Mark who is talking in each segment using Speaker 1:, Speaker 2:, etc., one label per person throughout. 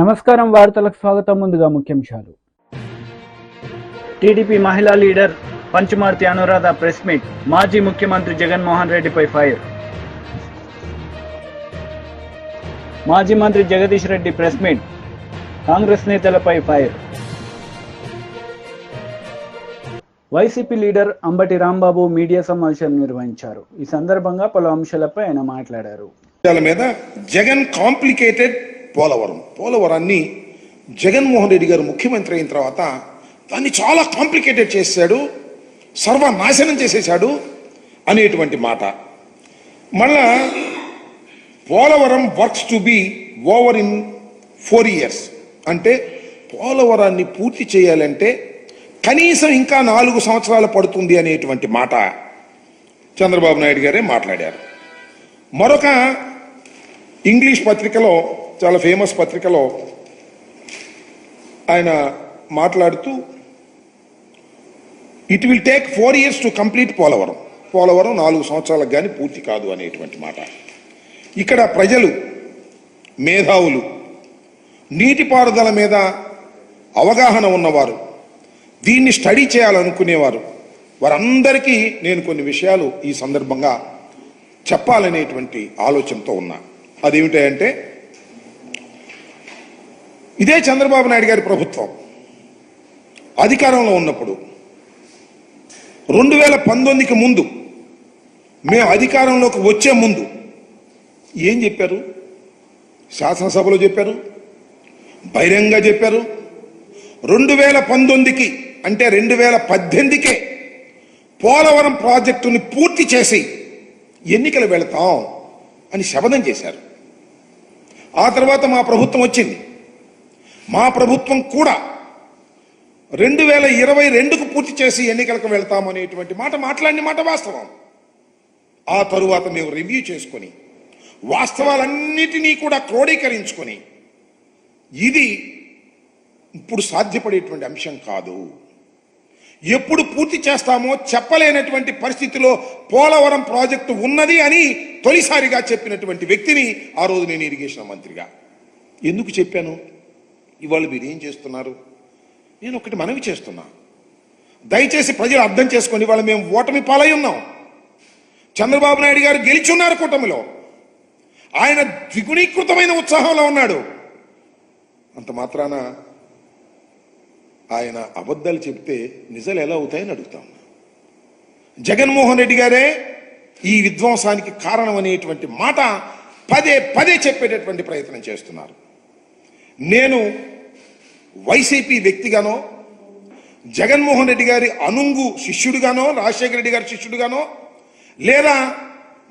Speaker 1: నమస్కారం వార్తలకు స్వాగతం. ముందుగా ముఖ్యాంశాలు. టీడీపీ మహిళా లీడర్ పంచుమార్తి అనురాధ ప్రెస్ మీట్. మాజీ ముఖ్యమంత్రి జగన్మోహన్ రెడ్డిపై ఫైర్. మాజీ మంత్రి జగదీష్ రెడ్డి ప్రెస్ మీట్. కాంగ్రెస్ నేతలపై fire. YCP leader Ambati Rambabu media సమావేశం నిర్వహించారు. ఈ సందర్భంగా పలు అంశాలపై ఆయన మాట్లాడారు.
Speaker 2: జగన్ కాంప్లికేటెడ్ పోలవరాన్ని జగన్మోహన్ రెడ్డి గారు ముఖ్యమంత్రి అయిన తర్వాత దాన్ని చాలా కాంప్లికేటెడ్ చేశాడు, సర్వనాశనం చేసేశాడు అనేటువంటి మాట. మళ్ళా Polavaram works to be over in 4 years అంటే పోలవరాన్ని పూర్తి చేయాలంటే కనీసం ఇంకా 4 సంవత్సరాలు పడుతుంది అనేటువంటి మాట చంద్రబాబు నాయుడు గారే మాట్లాడారు. మరొక ఇంగ్లీష్ పత్రికలో, చాలా ఫేమస్ పత్రికలో ఆయన మాట్లాడుతూ it will take 4 years to complete Polavaram 4 సంవత్సరాలకు కానీ పూర్తి కాదు అనేటువంటి మాట. ఇక్కడ ప్రజలు, మేధావులు, నీటిపారుదల మీద అవగాహన ఉన్నవారు, దీన్ని స్టడీ చేయాలనుకునేవారు, వారందరికీ నేను కొన్ని విషయాలు ఈ సందర్భంగా చెప్పాలనేటువంటి ఆలోచనతో ఉన్నా. అదేమిటంటే, ఇదే చంద్రబాబు నాయుడు గారి ప్రభుత్వం అధికారంలో ఉన్నప్పుడు 2019కి ముందు, మేము అధికారంలోకి వచ్చే ముందు ఏం చెప్పారు? శాసనసభలో చెప్పారు, బహిరంగంగా చెప్పారు. 2019కి అంటే 2018కే పోలవరం ప్రాజెక్టుని పూర్తి చేసి ఎన్నికలు వెళతాం అని శపథం చేశారు. ఆ తర్వాత మా ప్రభుత్వం వచ్చింది. మా ప్రభుత్వం కూడా 2022కు పూర్తి చేసి ఎన్నికలకు వెళ్తాం అనేటువంటి మాట మాట్లాడిన మాట వాస్తవం. ఆ తరువాత మేము రివ్యూ చేసుకొని వాస్తవాలన్నిటినీ కూడా క్రోడీకరించుకొని ఇది ఇప్పుడు సాధ్యపడేటువంటి అంశం కాదు, ఎప్పుడు పూర్తి చేస్తామో చెప్పలేనటువంటి పరిస్థితిలో పోలవరం ప్రాజెక్టు ఉన్నది అని తొలిసారిగా చెప్పినటువంటి వ్యక్తిని ఆ రోజు నేను ఇరిగేషన్ మంత్రిగా. ఎందుకు చెప్పాను? ఇవాళ మీరు ఏం చేస్తున్నారు? నేను ఒకటి మనవి చేస్తున్నా, దయచేసి ప్రజలు అర్థం చేసుకొని, ఇవాళ మేము ఓటమి పాలై ఉన్నాం. చంద్రబాబు నాయుడు గారు గెలిచి ఉన్నారు కూటమిలో, ఆయన ద్విగుణీకృతమైన ఉత్సాహంలో ఉన్నాడు. అంత మాత్రాన ఆయన అబద్ధాలు చెప్తే నిజాలు ఎలా అవుతాయని అడుగుతాం. జగన్మోహన్ రెడ్డి గారే ఈ విధ్వంసానికి కారణం అనేటువంటి మాట పదే పదే చెప్పేటటువంటి ప్రయత్నం చేస్తున్నారు. నేను వైసీపీ వ్యక్తిగానో, జగన్మోహన్ రెడ్డి గారి అనుంగు శిష్యుడిగానో, రాజశేఖర రెడ్డి గారి శిష్యుడిగానో, లేదా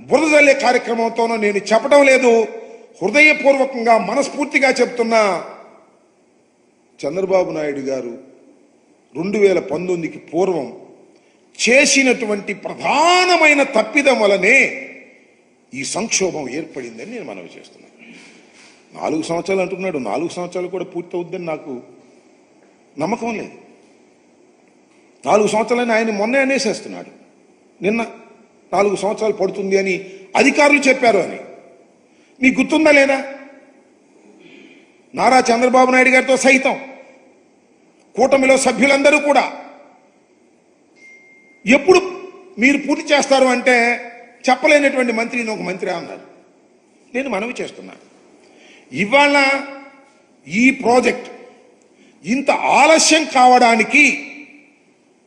Speaker 2: బురద జల్లే కార్యక్రమంతోనో నేను చెప్పడం లేదు. హృదయపూర్వకంగా, మనస్ఫూర్తిగా చెప్తున్నా, చంద్రబాబు నాయుడు గారు 2019కి పూర్వం చేసినటువంటి ప్రధానమైన తప్పిదం వలనే ఈ సంక్షోభం ఏర్పడిందని నేను మనవి చేస్తున్నాను. 4 సంవత్సరాలు అంటున్నాడు, 4 సంవత్సరాలు కూడా పూర్తవుద్దని నాకు నమ్మకం లేదు. 4 సంవత్సరాలని ఆయన మొన్నే అనేసేస్తున్నాడు. నిన్న 4 సంవత్సరాలు పడుతుంది అని అధికారులు చెప్పారు అని. మీకు గుర్తుందా లేదా? నారా చంద్రబాబు నాయుడు గారితో సైతం కూటమిలో సభ్యులందరూ కూడా ఎప్పుడు మీరు పూర్తి చేస్తారు అంటే చెప్పలేనటువంటి మంత్రిని ఒక మంత్రి అన్నారు. నేను మనవి చేస్తున్నాను, ఇవాళ ఈ ప్రాజెక్ట్ ఇంత ఆలస్యం కావడానికి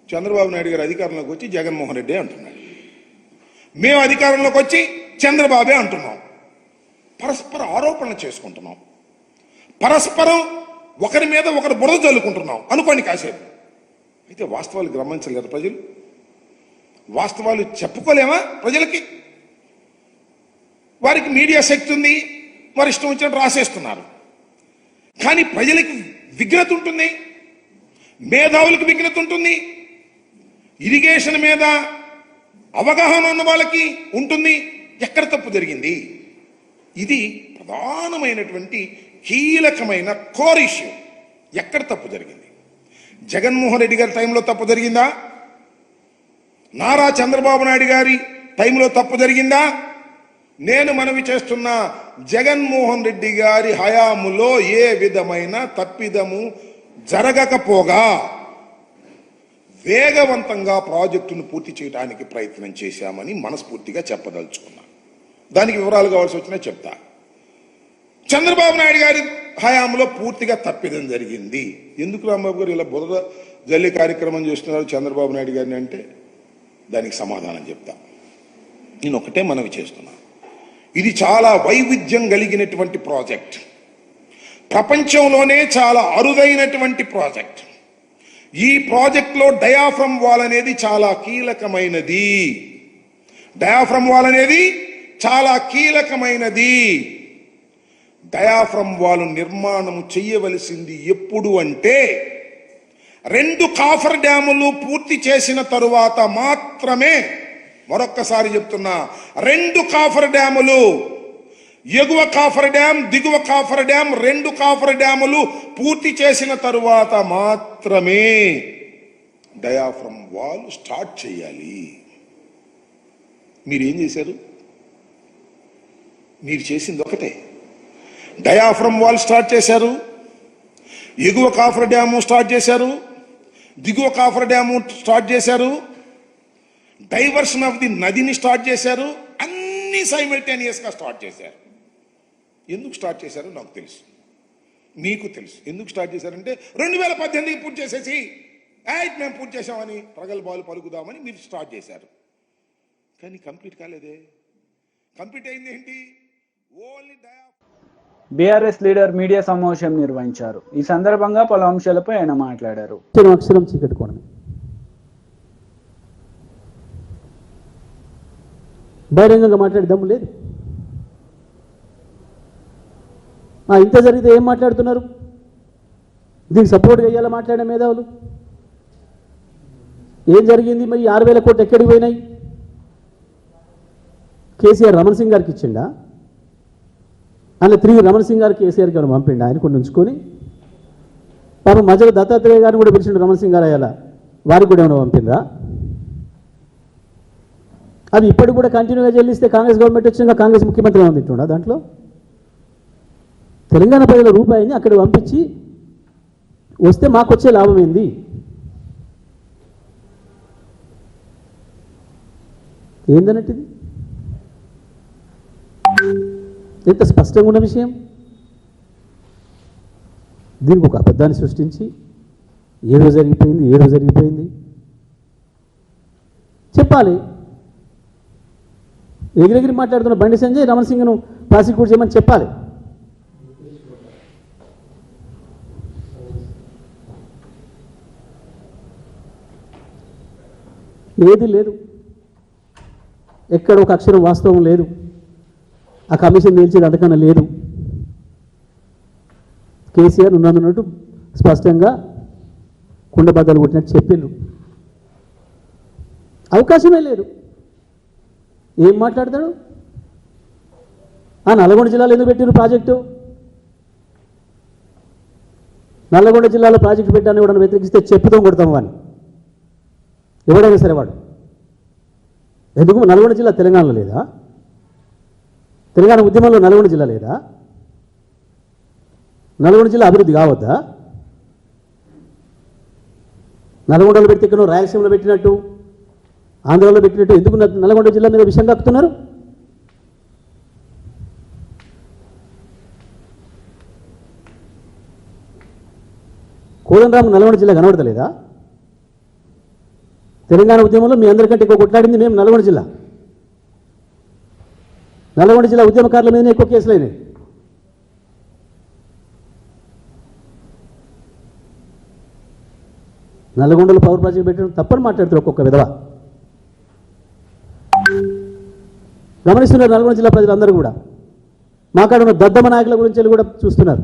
Speaker 2: చంద్రబాబు నాయుడు గారు అధికారంలోకి వచ్చి జగన్మోహన్ రెడ్డి అంటున్నాడు, మేము అధికారంలోకి వచ్చి చంద్రబాబే అంటున్నాం. పరస్పర ఆరోపణలు చేసుకుంటున్నాం, పరస్పరం ఒకరి మీద ఒకరు బురద చల్లుకుంటున్నాం అనుకోండి కాసేపు. అయితే వాస్తవాలు గమనించలేరు ప్రజలు? వాస్తవాలు చెప్పుకోలేమా ప్రజలకి? వారికి మీడియా శక్తి ఉంది, వారి ఇష్టం వచ్చినట్టు రాసేస్తున్నారు. కానీ ప్రజలకి విఘ్నత ఉంటుంది, మేధావులకు విఘ్నత ఉంటుంది, ఇరిగేషన్ మీద అవగాహన ఉన్న వాళ్ళకి ఉంటుంది. ఎక్కడ తప్పు జరిగింది? ఇది ప్రధానమైనటువంటి కీలకమైన కోర్ ఇష్యూ. ఎక్కడ తప్పు జరిగింది? జగన్మోహన్ రెడ్డి గారి టైంలో తప్పు జరిగిందా? నారా చంద్రబాబు నాయుడు గారి టైంలో తప్పు జరిగిందా? నేను మనవి చేస్తున్న జగన్మోహన్ రెడ్డి గారి హయాములో ఏ విధమైన తప్పిదము జరగకపోగా వేగవంతంగా ప్రాజెక్టును పూర్తి చేయడానికి ప్రయత్నం చేశామని మనస్ఫూర్తిగా చెప్పదలుచుకున్నా. దానికి వివరాలు కావాల్సి వచ్చినా చెప్తా. చంద్రబాబు నాయుడు గారి హయాంలో పూర్తిగా తప్పిదం జరిగింది. ఎందుకు రాంబాబు గారు ఇలా బురద జల్లి కార్యక్రమం చేస్తున్నారు చంద్రబాబు నాయుడు గారిని అంటే దానికి సమాధానం చెప్తా. నేను ఒకటే మనవి చేస్తున్నా, ఇది చాలా వైవిధ్యం కలిగినటువంటి ప్రాజెక్ట్, ప్రపంచంలోనే చాలా అరుదైనటువంటి ప్రాజెక్ట్. ఈ ప్రాజెక్ట్లో డయాఫ్రమ్ వాల్ అనేది చాలా కీలకమైనది. డయాఫ్రమ్ వాల్ అనేది చాలా కీలకమైనది. డయాఫ్రమ్ వాల్ నిర్మాణం చేయవలసింది ఎప్పుడు అంటే 2 కాఫర్ డ్యాములు పూర్తి చేసిన తరువాత మాత్రమే. మరొక్కసారి చెప్తున్నా, 2 కాఫర్ డ్యాములు, ఎగువ కాఫర్ డ్యామ్, దిగువ కాఫర్ డ్యామ్, 2 కాఫర్ డ్యాములు పూర్తి చేసిన తరువాత మాత్రమే డయాఫ్రమ్ వాల్ స్టార్ట్ చేయాలి. మీరేం చేశారు? మీరు చేసింది ఒకటే, డయాఫ్రమ్ వాల్ స్టార్ట్ చేశారు, ఎగువ కాఫర్ డ్యాము స్టార్ట్ చేశారు, దిగువ కాఫర్ డ్యాము స్టార్ట్ చేశారు, డైవర్షన్ ఆఫ్ ది నదిని స్టార్ట్ చేశారు. అన్ని సైమల్టేనియస్గా స్టార్ట్ చేశారు. ఎందుకు స్టార్ట్ చేశారో నాకు తెలుసు, మీకు తెలుసు. ఎందుకు స్టార్ట్ చేశారంటే 2018కి పూర్తి చేసేసి మేము పూర్తి చేసామని ప్రగల్భాలు పలుకుదామని మీరు స్టార్ట్ చేశారు. కానీ కంప్లీట్ కాలేదే. కంప్లీట్ అయింది ఏంటి? ఓన్లీ
Speaker 1: బీఆర్ఎస్ లీడర్ మీడియా సమావేశం నిర్వహించారు. ఈ సందర్భంగా పలు అంశాలపై ఆయన మాట్లాడారు.
Speaker 3: అక్షరం చీకట్టుకోవడం, బహిరంగంగా మాట్లాడే దమ్ము లేదు. ఇంత జరిగితే ఏం మాట్లాడుతున్నారు? దీనికి సపోర్ట్గా ఇయ్యాల మాట్లాడే మేధావులు. ఏం జరిగింది మరి? 6,000 కోట్లు ఎక్కడికి పోయినాయి? కేసీఆర్ రమణ్ సింగ్ గారికి ఇచ్చిండా? అలా తిరిగి రమణ్ సింగ్ గారు కేసీఆర్ గారు పంపిండి, ఆయన కొన్ని ఉంచుకొని. పాపం మధ్యలో దత్తాత్రేయ గారిని కూడా పిలిచిండు రమణ్ సింగ్ గారు. అయ్యాల వారికి కూడా ఏమైనా పంపిండ్రా? అవి ఇప్పటికి కూడా కంటిన్యూగా చెల్లిస్తే కాంగ్రెస్ గవర్నమెంట్ వచ్చినాక కాంగ్రెస్ ముఖ్యమంత్రి ఏమందింటుండా? దాంట్లో తెలంగాణ ప్రజల రూపాయిని అక్కడ పంపించి వస్తే మాకు వచ్చే లాభం ఏంది? ఏందన్నట్టు ఎంత స్పష్టంగా ఉన్న విషయం. దీనికి ఒక అబద్ధాన్ని సృష్టించి ఏదో జరిగిపోయింది చెప్పాలి. ఎగిరెగిరి మాట్లాడుతున్న బండి సంజయ్ రమణ్ సింగ్ను ప్రాసిక్యూట్ చేయమని చెప్పాలి. ఏది లేదు, ఎక్కడ ఒక అక్షరం వాస్తవం లేదు. ఆ కమిషన్ నిలిచేది అంతకన్నా లేదు. కేసీఆర్ ఉన్నట్టు స్పష్టంగా కుండబద్దలు కొట్టినట్టు చెప్పిండ్రు. అవకాశమే లేదు. ఏం మాట్లాడతాడు? నల్గొండ జిల్లాలో ఎందుకు పెట్టిరు ప్రాజెక్టు? నల్గొండ జిల్లాలో ప్రాజెక్టు పెట్టాలని ఎవడన్నా వ్యతిరేకిస్తే చెప్పుతో కొడతాం వాడిని, ఎవడైనా సరే వాడు. ఎందుకు నల్గొండ జిల్లా తెలంగాణలో లేదా? తెలంగాణ ఉద్యమంలో నల్గొండ జిల్లా లేదా? నల్గొండ జిల్లా అభివృద్ధి కావద్దా? నల్గొండలో పెడితే ఇక్కడ రాయలసీమలో పెట్టినట్టు, ఆంధ్రాలో పెట్టినట్టు ఎందుకు నల్గొండ జిల్లా మీద విషయం కక్కుతున్నారు? కోదండరామ్ నల్గొండ జిల్లా కనబడతలేదా? తెలంగాణ ఉద్యమంలో మీ అందరికంటే ఎక్కువ కొట్లాడింది మేము నల్గొండ జిల్లా. నల్గొండ జిల్లా ఉద్యమకారుల మీదనే ఎక్కువ కేసులు అయినాయి. నల్గొండలో పవర్ ప్రాజెక్ట్ పెట్టడం తప్పని మాట్లాడుతారు ఒక్కొక్క విధవ. గమనిస్తున్నారు నల్గొండ జిల్లా ప్రజలందరూ కూడా. మాకాడ ఉన్న దద్దమ్మ నాయకుల గురించి కూడా చూస్తున్నారు.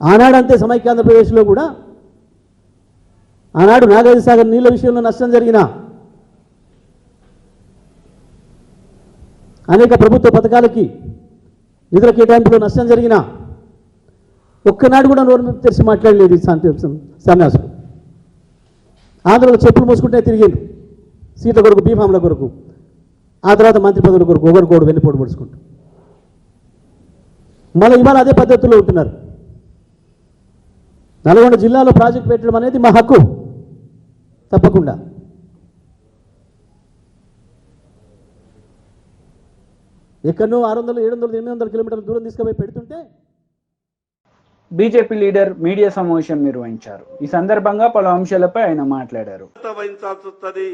Speaker 3: ఆనాడంతే సమైక్య ఆంధ్రప్రదేశ్లో కూడా ఆనాడు నాగార్జున సాగర్ నీళ్ల విషయంలో నష్టం జరిగినా, అనేక ప్రభుత్వ పథకాలకి నిధుల కేటాయింపులో నష్టం జరిగినా ఒక్కనాడు కూడా నోరు తెరిచి మాట్లాడలేదు ఈ సన్యాసులు. ఆంధ్రలో చెప్పులు మోసుకుంటే తిరిగిండు సీట్ల కొరకు, బీఫామ్ల కొరకు. ఆ తర్వాత మంత్రి పదవుల కొరకు ఒకరికొకరు వెన్నుపోటు పొడుచుకుంటాం. మళ్ళీ ఇవాళ అదే పద్ధతిలో ఉంటున్నారు. నల్గొండ జిల్లాలో ప్రాజెక్ట్ పెట్టడం అనేది మా హక్కు, తప్పకుండా. ఎక్కడో 600, 700, 800 కిలోమీటర్ల దూరం తీసుకుపోయి పెడుతుంటే
Speaker 1: బీజేపీ లీడర్ మీడియా సమావేశం నిర్వహించారు. ఈ సందర్భంగా పలు అంశాలపై ఆయన మాట్లాడారు.
Speaker 4: వహించాల్సి వస్తుంది.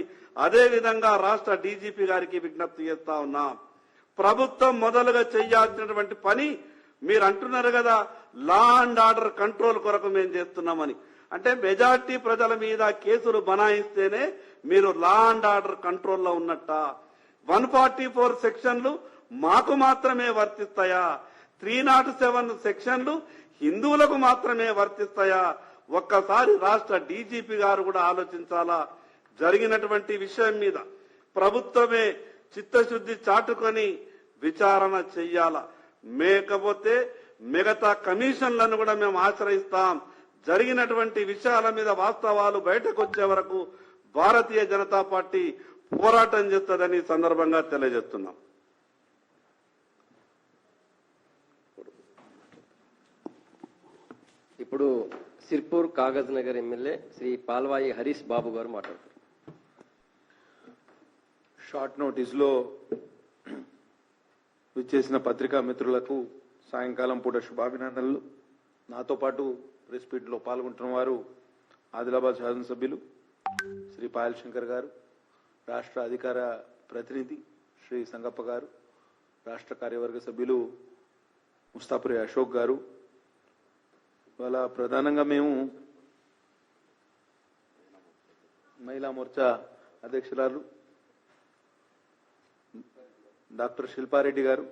Speaker 4: అదే విధంగా రాష్ట్ర డీజీపీ గారికి విజ్ఞప్తి చేస్తా ఉన్నాం. ప్రభుత్వం మొదలుగా చేయాల్సినటువంటి పని మీరు అంటున్నారు కదా, లా అండ్ ఆర్డర్ కంట్రోల్ కొరకు మేము చేస్తున్నామని. అంటే మెజార్టీ ప్రజల మీద కేసులు బనాయిస్తేనే మీరు లా అండ్ ఆర్డర్ కంట్రోల్లో ఉన్నట్ట. 144 సెక్షన్లు మాకు మాత్రమే వర్తిస్తాయా? 307 సెక్షన్లు హిందువులకు మాత్రమే వర్తిస్తాయా? ఒక్కసారి రాష్ట్ర డీజీపీ గారు కూడా ఆలోచించాలా. జరిగినటువంటి విషయం మీద ప్రభుత్వమే చిత్తశుద్ధి చాటుకొని విచారణ చెయ్యాల. మేకపోతే మిగతా కమిషన్లను కూడా మేము ఆశ్రయిస్తాం. జరిగినటువంటి విషయాల మీద వాస్తవాలు బయటకు వచ్చే వరకు భారతీయ జనతా పార్టీ పోరాటం చేస్తుందని సందర్భంగా తెలియజేస్తున్నాం.
Speaker 5: ఇప్పుడు సిర్పూర్ కాగజ్ నగర్ ఎమ్మెల్యే శ్రీ పాల్వాయి హరీష్ బాబు గారు మాట్లాడుతారు.
Speaker 6: షార్ట్ నోటీస్లో విచ్చేసిన పత్రికా మిత్రులకు సాయంకాలం పూట శుభాభినందనలు. నాతో పాటు ప్రెస్ మీట్లో పాల్గొంటున్న వారు ఆదిలాబాద్ శాసనసభ్యులు శ్రీ పాయల్ శంకర్ గారు, రాష్ట్ర అధికార ప్రతినిధి శ్రీ సంగప్ప గారు, రాష్ట్ర కార్యవర్గ సభ్యులు ముస్తాపురి అశోక్ గారు. ఇవాళ ప్రధానంగా మేము మహిళా మోర్చా అధ్యక్షురాలు డాక్టర్ శిల్పారెడ్డి గారు,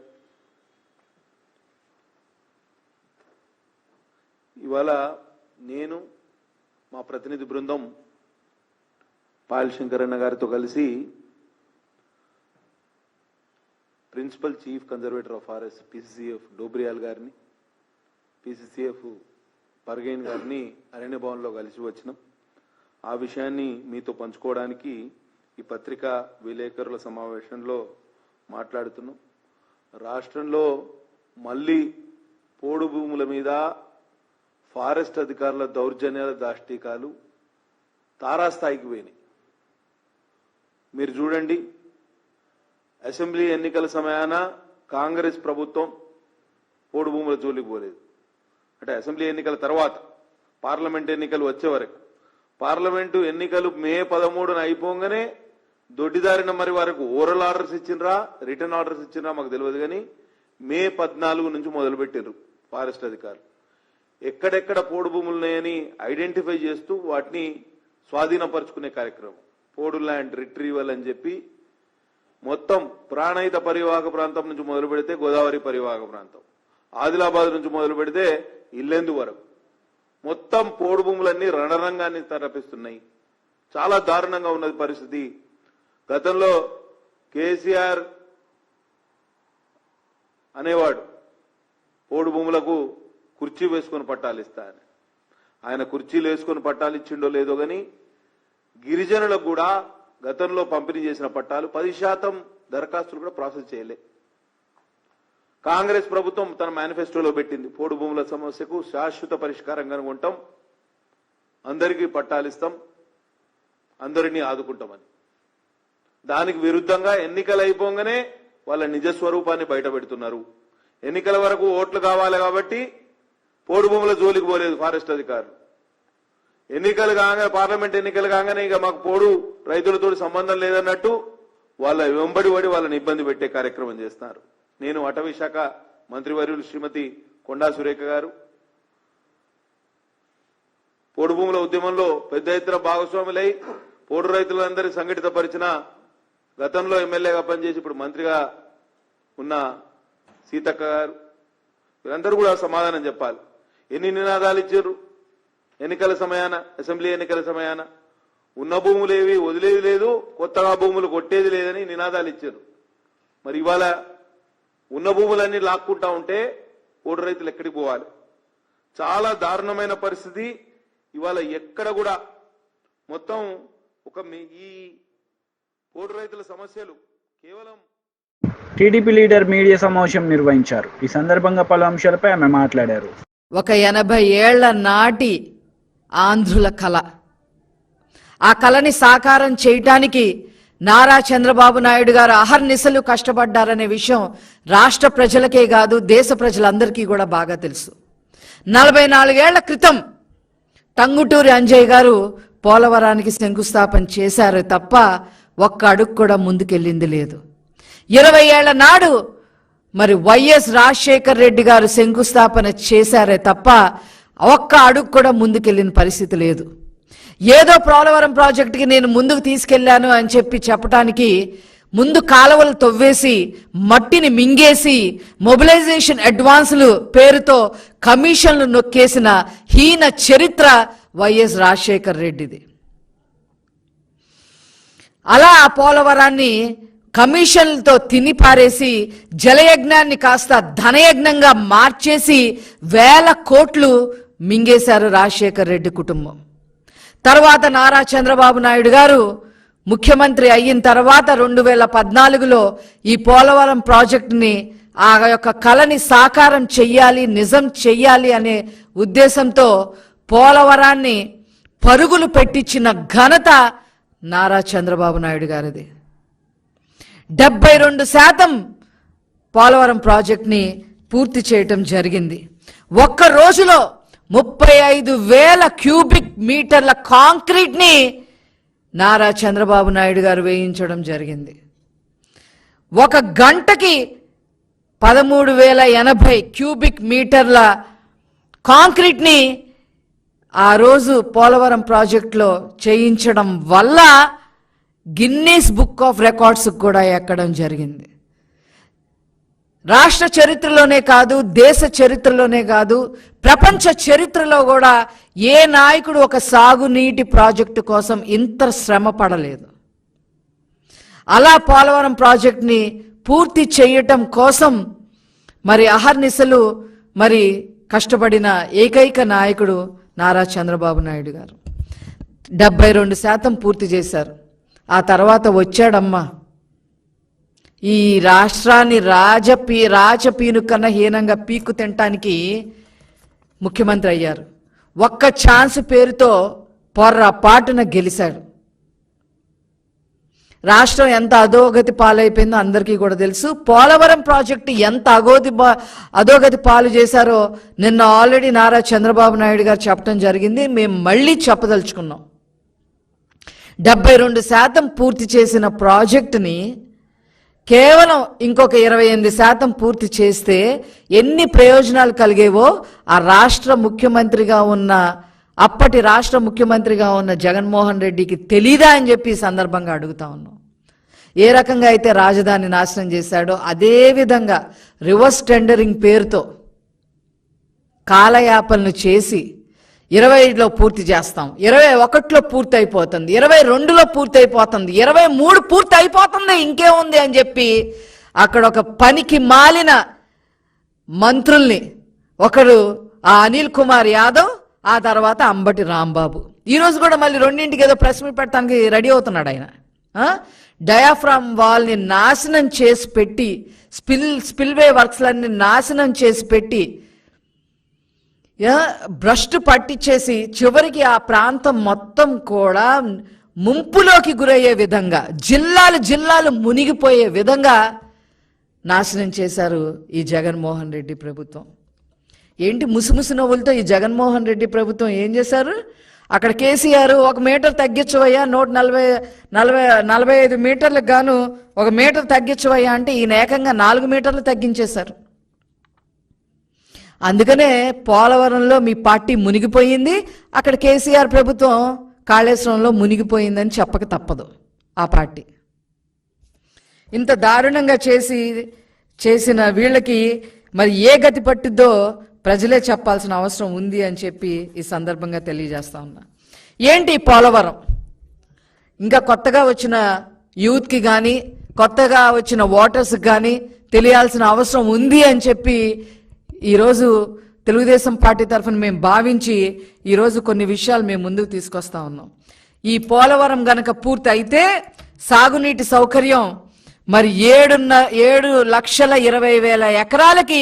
Speaker 6: ఇవాళ నేను మా ప్రతినిధి బృందం పాయల్ శంకరన్న గారితో కలిసి principal chief conservator of forest PCCF Dobriyal గారిని, పీసీసీఎఫ్ పర్గైన్ గారిని అరణ్య భవన్లో కలిసి వచ్చినాం. ఆ విషయాన్ని మీతో పంచుకోవడానికి ఈ పత్రికా విలేకరుల సమావేశంలో మాట్లాడుతున్నాం. రాష్ట్రంలో మళ్ళీ పోడు భూముల మీద ఫారెస్ట్ అధికారుల దౌర్జన్యాల దాష్టీకాలు తారాస్థాయికి పోయినాయి. మీరు చూడండి, అసెంబ్లీ ఎన్నికల సమయాన కాంగ్రెస్ ప్రభుత్వం పోడు భూముల జోలికి పోలేదు. అంటే అసెంబ్లీ ఎన్నికల తర్వాత పార్లమెంట్ ఎన్నికలు వచ్చే వరకు, పార్లమెంటు ఎన్నికలు మే 13న అయిపోగానే దొడ్డిదారిన మరి వరకు ఓరల్ ఆర్డర్స్ ఇచ్చిండ్రా, రిటర్న్ ఆర్డర్స్ ఇచ్చిండ్రా మాకు తెలియదు, కానీ మే 14 నుంచి మొదలుపెట్టారు ఫారెస్ట్ అధికారులు. ఎక్కడెక్కడ పోడు భూములు ఉన్నాయని ఐడెంటిఫై చేస్తూ వాటిని స్వాధీనపరుచుకునే కార్యక్రమం, పోడు ల్యాండ్ రిట్రీవల్ అని చెప్పి మొత్తం ప్రాణహిత పరివాహక ప్రాంతం నుంచి మొదలు పెడితే గోదావరి పరివాహక ప్రాంతం, ఆదిలాబాద్ నుంచి మొదలు పెడితే ఇల్లెందు వరకు మొత్తం పోడు భూములన్నీ రణరంగాన్ని తరపిస్తున్నాయి. చాలా దారుణంగా ఉన్నది పరిస్థితి. గతంలో కేసీఆర్ అనేవాడు పోడు భూములకు కుర్చీ వేసుకొని పట్టాలు ఇస్తా అని. ఆయన కుర్చీలు వేసుకొని పట్టాలు ఇచ్చిండో లేదో గాని గిరిజనులకు కూడా గతంలో పంపిణీ చేసిన పట్టాలు 10% దరఖాస్తులు కూడా ప్రాసెస్ చేయలే. కాంగ్రెస్ ప్రభుత్వం తన మేనిఫెస్టోలో పెట్టింది, పోడు భూముల సమస్యకు శాశ్వత పరిష్కారం కనుగొంటాం, అందరికీ పట్టాలు ఇస్తాం, అందరినీ ఆదుకుంటామని. దానికి విరుద్ధంగా ఎన్నికలు అయిపోగానే వాళ్ళ నిజ స్వరూపాన్ని బయట పెడుతున్నారు. ఎన్నికల వరకు ఓట్లు కావాలి కాబట్టి పోడు భూముల జోలికి పోలేదు ఫారెస్ట్ అధికారులు. ఎన్నికలు కాగానే, పార్లమెంట్ ఎన్నికలు కాగానే ఇక మాకు పోడు రైతులతో సంబంధం లేదన్నట్టు వాళ్ళ వెంబడి పడి వాళ్ళని ఇబ్బంది పెట్టే కార్యక్రమం చేస్తున్నారు. నేను అటవీ శాఖ మంత్రివర్యులు శ్రీమతి కొండా సురేఖ గారు పోడు భూముల ఉద్యమంలో పెద్ద ఎత్తున భాగస్వాములై పోడు రైతులందరి సంఘటితపరిచిన గతంలో ఎమ్మెల్యేగా పనిచేసి ఇప్పుడు మంత్రిగా ఉన్న సీతక్క గారు, వీరందరూ కూడా సమాధానం చెప్పాలి. ఎన్ని నినాదాలు ఇచ్చారు ఎన్నికల సమయాన, అసెంబ్లీ ఎన్నికల సమయాన? ఉన్న భూములేవి వదిలేది లేదు, కొత్తగా భూములు కొట్టేది లేదని నినాదాలు ఇచ్చారు. మరి ఇవాళ ఉన్న భూములన్నీ లాక్కుంటా ఉంటే పోడు రైతులు ఎక్కడికి పోవాలి? చాలా దారుణమైన పరిస్థితి. ఇవాళ ఎక్కడ కూడా మొత్తం ఈ పోడు రైతుల సమస్యలు కేవలం
Speaker 1: టీడీపీ లీడర్ మీడియా సమావేశం నిర్వహించారు. ఈ సందర్భంగా పలు అంశాలపై ఆమె మాట్లాడారు.
Speaker 7: ఒక 80 ఏళ్ల నాటి ఆంధ్రుల కళ, ఆ కళని సాకారం చేయటానికి నారా చంద్రబాబు నాయుడు గారు అహర్నిశలు కష్టపడ్డారనే విషయం రాష్ట్ర ప్రజలకే కాదు దేశ ప్రజలందరికీ కూడా బాగా తెలుసు. 44 ఏళ్ల క్రితం టంగుటూరి అంజయ్య గారు పోలవరానికి శంకుస్థాపన చేశారు తప్ప ఒక్క అడుగు కూడా ముందుకెళ్ళింది లేదు. 20 ఏళ్ల నాడు మరి వైఎస్ రాజశేఖర్ రెడ్డి గారు శంకుస్థాపన చేశారే తప్ప ఒక్క అడుగు కూడా ముందుకెళ్ళిన పరిస్థితి లేదు. ఏదో పోలవరం ప్రాజెక్టుకి నేను ముందుకు తీసుకెళ్లాను అని చెప్పి చెప్పడానికి ముందు కాలువలు తవ్వేసి మట్టిని మింగేసి మొబిలైజేషన్ అడ్వాన్సులు పేరుతో కమిషన్లు నొక్కేసిన హీన చరిత్ర వైఎస్ రాజశేఖర్ రెడ్డిది. అలా ఆ పోలవరాన్ని కమిషన్లతో తినిపారేసి జలయజ్ఞాన్ని కాస్త ధనయజ్ఞంగా మార్చేసి 1000 కోట్లు మింగేశారు రాజశేఖర్ రెడ్డి కుటుంబం. తర్వాత నారా చంద్రబాబు నాయుడు గారు ముఖ్యమంత్రి అయిన తర్వాత 2014లో ఈ పోలవరం ప్రాజెక్టుని ఆ యొక్క కళని సాకారం చెయ్యాలి, నిజం చెయ్యాలి అనే ఉద్దేశంతో పోలవరాన్ని పరుగులు పెట్టించిన ఘనత నారా చంద్రబాబు నాయుడు గారిది. 72% పోలవరం ప్రాజెక్ట్ని పూర్తి చేయటం జరిగింది. ఒక్క రోజులో 35,000 క్యూబిక్ మీటర్ల కాంక్రీట్ని నారా చంద్రబాబు నాయుడు గారు వేయించడం జరిగింది. ఒక గంటకి 13,080 క్యూబిక్ మీటర్ల కాంక్రీట్ని ఆ రోజు పోలవరం ప్రాజెక్టులో చేయించడం వల్ల గిన్నీస్ బుక్ ఆఫ్ రికార్డ్స్ కూడా ఎక్కడం జరిగింది. రాష్ట్ర చరిత్రలోనే కాదు, దేశ చరిత్రలోనే కాదు, ప్రపంచ చరిత్రలో కూడా ఏ నాయకుడు ఒక సాగునీటి ప్రాజెక్టు కోసం ఇంత శ్రమ పడలేదు. అలా పోలవరం ప్రాజెక్ట్ని పూర్తి చేయటం కోసం మరి అహర్నిశలు మరి కష్టపడిన ఏకైక నాయకుడు నారా చంద్రబాబు నాయుడు గారు. 72% పూర్తి చేశారు. ఆ తర్వాత వచ్చాడమ్మా ఈ రాష్ట్రాన్ని రాజపీను కన్నా హీనంగా పీక్కు తినటానికి ముఖ్యమంత్రి అయ్యారు. ఒక్క ఛాన్స్ పేరుతో పొర్రపాటున గెలిచాడు. రాష్ట్రం ఎంత అధోగతి పాలైపోయిందో అందరికీ కూడా తెలుసు. పోలవరం ప్రాజెక్టు ఎంత అధోగతి పాలు చేశారో నిన్న ఆల్రెడీ నారా చంద్రబాబు నాయుడు గారు చెప్పడం జరిగింది. మేము మళ్ళీ చెప్పదలుచుకున్నాం. 72% పూర్తి చేసిన ప్రాజెక్టుని కేవలం ఇంకొక 28% పూర్తి చేస్తే ఎన్ని ప్రయోజనాలు కలిగేవో ఆ అప్పటి రాష్ట్ర ముఖ్యమంత్రిగా ఉన్న జగన్మోహన్ రెడ్డికి తెలీదా అని చెప్పి ఈ సందర్భంగా అడుగుతా ఉన్నాం. ఏ రకంగా అయితే రాజధాని నాశనం చేశాడో అదే విధంగా రివర్స్ టెండరింగ్ పేరుతో కాలయాపనలు చేసి 20లో పూర్తి చేస్తాం, 21లో పూర్తి అయిపోతుంది, 22లో పూర్తి అయిపోతుంది, 23 పూర్తి అయిపోతుంది, ఇంకేముంది అని చెప్పి అక్కడ ఒక పనికి మాలిన మంత్రుల్ని, ఒకడు ఆ అనిల్ కుమార్ యాదవ్, ఆ తర్వాత అంబటి రాంబాబు. ఈరోజు కూడా మళ్ళీ 2ంటికి ఏదో ప్రెస్ మీట్ పెట్టడానికి రెడీ అవుతున్నాడు ఆయన. డయాఫ్రామ్ వాల్ని నాశనం చేసి పెట్టి, స్పిల్వే వర్క్స్లన్నీ నాశనం చేసి పెట్టి భ్రష్టు పట్టించేసి చివరికి ఆ ప్రాంతం మొత్తం కూడా ముంపులోకి గురయ్యే విధంగా, జిల్లాలు మునిగిపోయే విధంగా నాశనం చేశారు ఈ జగన్మోహన్ రెడ్డి ప్రభుత్వం. ఏంటి ముసుముసు నవ్వులతో ఈ జగన్మోహన్ రెడ్డి ప్రభుత్వం ఏం చేశారు? అక్కడ కేసీఆర్ 1 మీటర్ తగ్గించవయ్యా, 145 మీటర్లకు గాను 1 మీటర్ తగ్గించవయ్యా అంటే ఈయన ఏకంగా 4 మీటర్లు తగ్గించేశారు. అందుకనే పోలవరంలో మీ పార్టీ మునిగిపోయింది, అక్కడ కేసీఆర్ ప్రభుత్వం కాళేశ్వరంలో మునిగిపోయిందని చెప్పక తప్పదు. ఆ పార్టీ ఇంత దారుణంగా చేసిన వీళ్ళకి మరి ఏ గతి పట్టిద్దో ప్రజలే చెప్పాల్సిన అవసరం ఉంది అని చెప్పి ఈ సందర్భంగా తెలియజేస్తా ఉన్నా. ఏంటి పోలవరం? ఇంకా కొత్తగా వచ్చిన యూత్కి కానీ కొత్తగా వచ్చిన ఓటర్స్కి కానీ తెలియాల్సిన అవసరం ఉంది అని చెప్పి ఈరోజు తెలుగుదేశం పార్టీ తరఫున మేము భావించి ఈరోజు కొన్ని విషయాలు మేము ముందుకు తీసుకొస్తా ఉన్నాం. ఈ పోలవరం గనక పూర్తి అయితే సాగునీటి సౌకర్యం మరి 7,20,000 ఎకరాలకి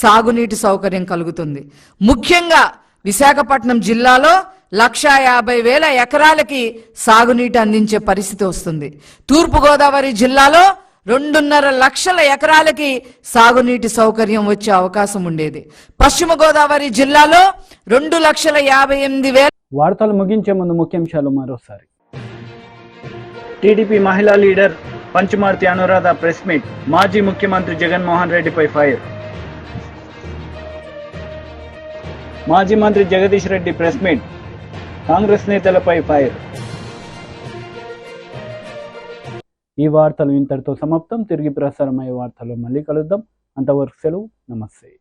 Speaker 7: సాగునీటి సౌకర్యం కలుగుతుంది. ముఖ్యంగా విశాఖపట్నం జిల్లాలో 1,50,000 ఎకరాలకి సాగునీటి అందించే పరిస్థితి వస్తుంది. తూర్పుగోదావరి జిల్లాలో 2.5 లక్షల ఎకరాలకి సాగునీటి సౌకర్యం వచ్చే అవకాశం ఉండేది. పశ్చిమ గోదావరి జిల్లాలో 2,58,000.
Speaker 1: వార్తలు ముగించే ముందు ముఖ్యాంశాలు మరోసారి. టీడీపీ మహిళా లీడర్ పంచమార్తి అనురాధ ప్రెస్ మీట్. మాజీ ముఖ్యమంత్రి జగన్మోహన్ రెడ్డిపై ఫైర్. మాజీ మంత్రి జగదీష్ రెడ్డి ప్రెస్ మీట్. కాంగ్రెస్ నేతలపై ఫైర్. ఈ వార్తలు ఇంతటితో సమాప్తం. తిరిగి ప్రసారమయ్యే వార్తలు మళ్ళీ కలుద్దాం. అంతవరకు సెలవు. నమస్తే.